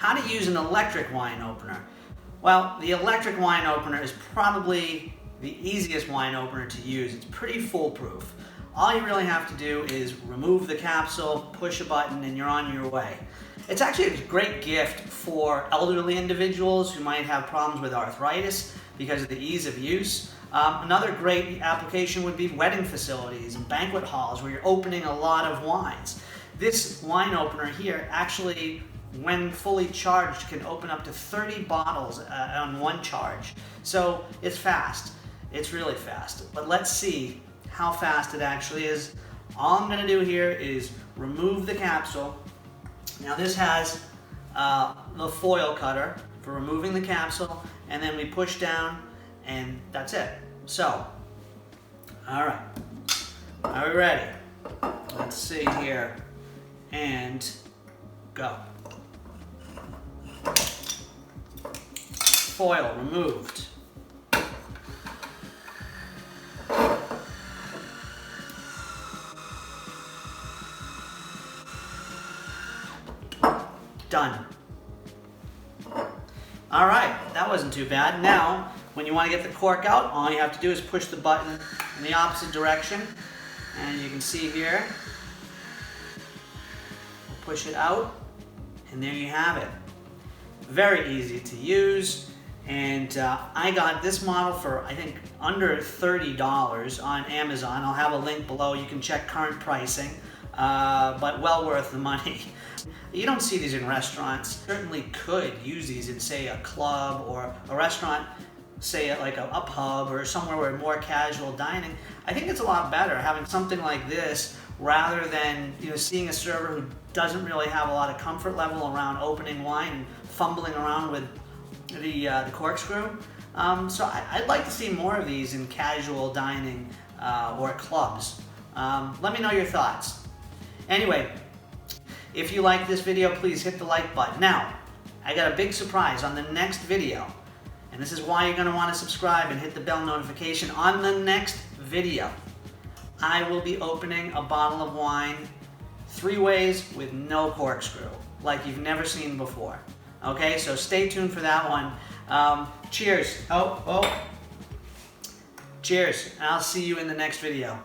How to use an electric wine opener. Well, the electric wine opener is probably the easiest wine opener to use. It's pretty foolproof. All you really have to do is remove the capsule, push a button, and you're on your way. It's actually a great gift for elderly individuals who might have problems with arthritis because of the ease of use. Another great application would be wedding facilities and banquet halls where you're opening a lot of wines. This wine opener here actually, when fully charged, can open up to 30 bottles on one charge. So it's fast. It's really fast. But let's see how fast it actually is. All I'm going to do here is remove the capsule. Now this has the foil cutter for removing the capsule, and then we push down and that's it. So, all right, are we ready? Let's see here, and go. Foil removed. Done. All right, that wasn't too bad. Now, when you want to get the cork out, all you have to do is push the button in the opposite direction. And you can see here, we'll push it out, and there you have it. Very easy to use. And I got this model for, I think, under $30 on Amazon. I'll have a link below. You can check current pricing, but well worth the money. You don't see these in restaurants. Certainly could use these in, say, a club or a restaurant, say like a pub or somewhere where more casual dining. I think it's a lot better having something like this rather than seeing a server who doesn't really have a lot of comfort level around opening wine and fumbling around with the corkscrew. So I'd like to see more of these in casual dining or clubs. Let me know your thoughts. Anyway, if you like this video, please hit the like button. Now, I got a big surprise on the next video, and this is why you're going to want to subscribe and hit the bell notification. On the next video, I will be opening a bottle of wine 3 ways with no corkscrew, like you've never seen before. Okay, so stay tuned for that one. Cheers. Cheers. I'll see you in the next video.